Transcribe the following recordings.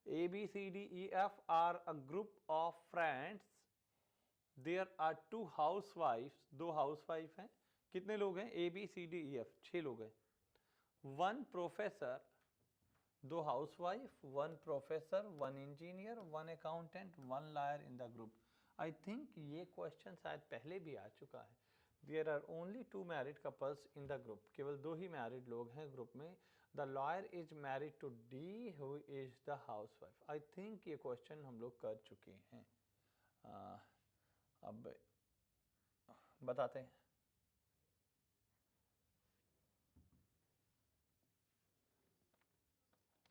A B C D E F are a group of friends. There are two housewives. दो housewife हैं. कितने लोग हैं? A B C D E F 6 लोग हैं. One professor, दो housewife, one professor, one engineer, one accountant, one lawyer in the group. I think ये question शायद पहले भी आ चुका है. There are only two married couples in the group. केवल दो ही मैरिड लोग हैं ग्रुप में. The lawyer is married to D who is the housewife. I think ये क्वेश्चन हम लोग कर चुके हैं. अब बताते हैं.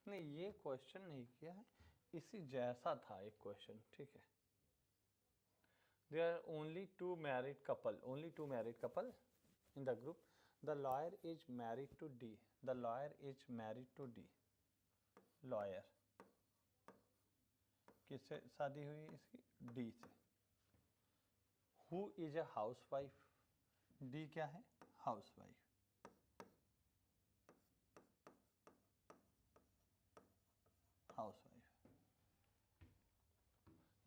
नहीं, ये क्वेश्चन नहीं किया है, इसी जैसा था एक क्वेश्चन. ठीक है. There are only two married couple in the group. The lawyer is married to D. The lawyer is married to D. Lawyer किससे शादी हुई है इसकी? डी से. Who is a housewife. D क्या है? Housewife.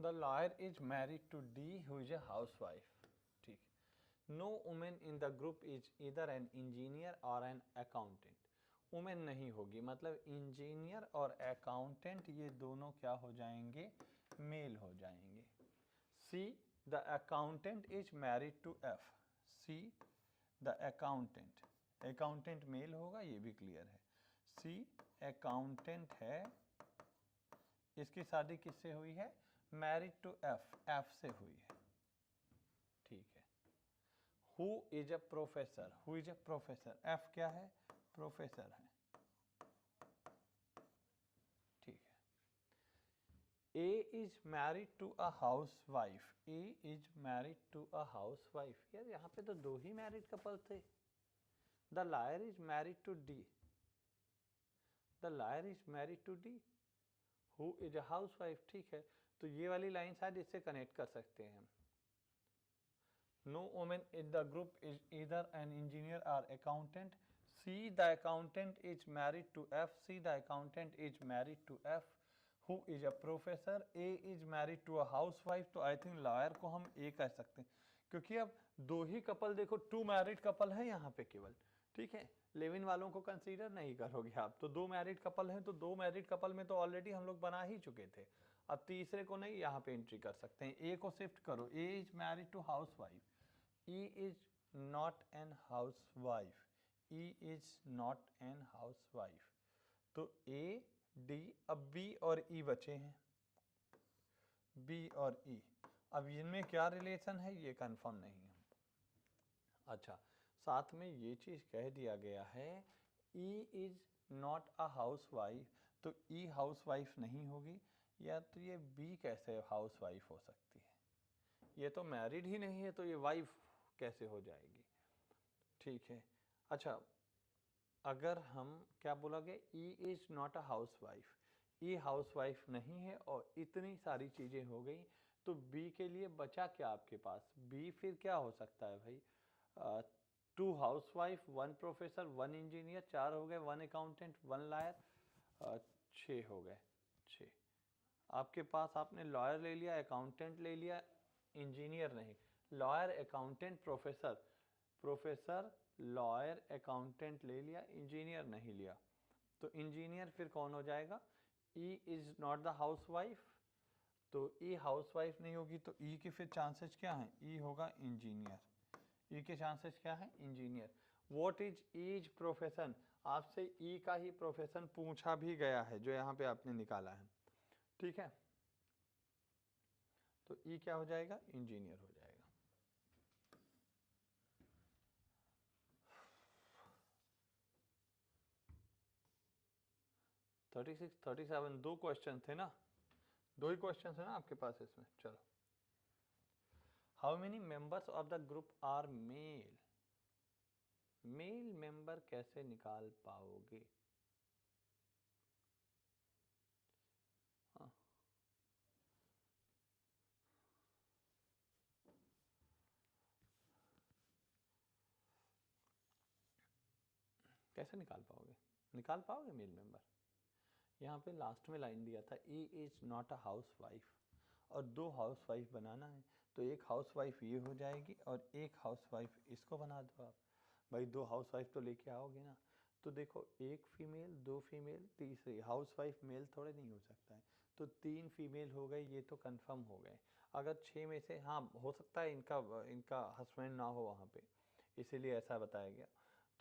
The lawyer is married to D, who is a housewife. ठीक. No woman in the group is either an engineer or an accountant. Women नहीं होगी, मतलब इंजीनियर और accountant ये दोनों क्या हो जाएंगे? मेल हो जाएंगे. C the accountant is married to F. C the accountant male होगा, ये भी क्लियर है. सी अकाउंटेंट है, इसकी शादी किससे हुई है? Married to F. एफ से हुई है. ठीक है. Who is a professor. Who is a professor. F क्या है? प्रोफेसर है. ठीक है. A is married to a housewife. A is married to a housewife. यार यहां पे तो दो ही मैरिड कपल थे. The lawyer is married to D. The lawyer is married to D who is a housewife. ठीक है. तो ये वाली लाइन शायद इससे कनेक्ट कर सकते हैं हम. No women in the group is either an engineer और accountant. C the accountant is married to F. C the accountant is married to F who is a professor. A is married to a housewife. तो I think lawyer को हम ए कह सकते हैं, क्योंकि अब दो ही कपल, देखो टू मैरिड कपल है यहाँ पे केवल. ठीक है. लिव इन वालों को कंसीडर नहीं करोगे आप, तो दो मैरिड कपल हैं, तो दो मैरिड कपल में तो ऑलरेडी हम लोग बना ही चुके थे. अब तीसरे को नहीं यहाँ पे एंट्री कर सकते हैं. ए को शिफ्ट करो. A is married to housewife. E is not an housewife. E is not an housewife. तो ए डी. अब बी और ई बचे हैं. बी और ई. अब इनमें क्या रिलेशन है ये कंफर्म नहीं है. अच्छा, साथ में ये चीज कह दिया गया है ई is not a housewife. तो ई हाउस वाइफ नहीं होगी, या तो ये बी कैसे हाउस वाइफ हो सकती है? ये तो मैरिड ही नहीं है, तो ये वाइफ कैसे हो जाएगी? ठीक है. अच्छा, अगर हम क्या बोलोगे? ई is not a housewife. E house wife नहीं है और इतनी सारी चीजें हो गई, तो बी के लिए बचा क्या आपके पास? बी फिर क्या हो सकता है भाई? Two housewife, one professor, one engineer, चार हो गए, वन अकाउंटेंट, वन लॉयर, 6 हो गए. 6 आपके पास. आपने लॉयर ले लिया, अकाउंटेंट ले लिया, इंजीनियर नहीं. Lawyer, accountant, professor. Professor, lawyer, accountant ले लिया, इंजीनियर नहीं लिया. तो इंजीनियर फिर कौन हो जाएगा? ई is not the house wife. तो ई हाउस वाइफ नहीं होगी, तो ई के फिर चांसेस क्या हैं? ई होगा इंजीनियर. ई के चांसेस क्या है? Engineer. What is E's profession. आपसे ई का ही प्रोफेशन पूछा भी गया है, जो यहाँ पे आपने निकाला है. ठीक है. तो ई क्या हो जाएगा? इंजीनियर हो जाएगा. थर्टी 37 दो क्वेश्चन थे ना? दो ही क्वेश्चन है ना आपके पास इसमें. चलो. How many members of the group are male. Male member कैसे निकाल पाओगे? हाँ, कैसे निकाल पाओगे? निकाल पाओगे मेल मेंबर? यहाँ पे लास्ट में लाइन दिया था A is not a housewife, और 2 हाउस वाइफ बनाना है, तो एक हाउस वाइफ ये हो जाएगी और एक हाउस वाइफ इसको बना दो आप। भाई 2 हाउस वाइफ तो लेके आओगे ना, तो देखो 1 फीमेल 2 फीमेल, तीसरी हाउस वाइफ मेल थोड़े नहीं हो सकता है, तो 3 फीमेल हो गए, ये तो कंफर्म हो गए। अगर 6 में से, हाँ हो सकता है इनका हस्बैंड ना हो वहाँ पे, इसीलिए ऐसा बताया गया।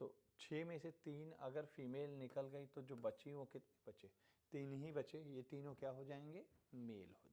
तो 6 में से 3 अगर फीमेल निकल गई तो जो बची वो कितने बचे, 3 ही बचे, ये तीनों क्या हो जाएंगे, मेल हो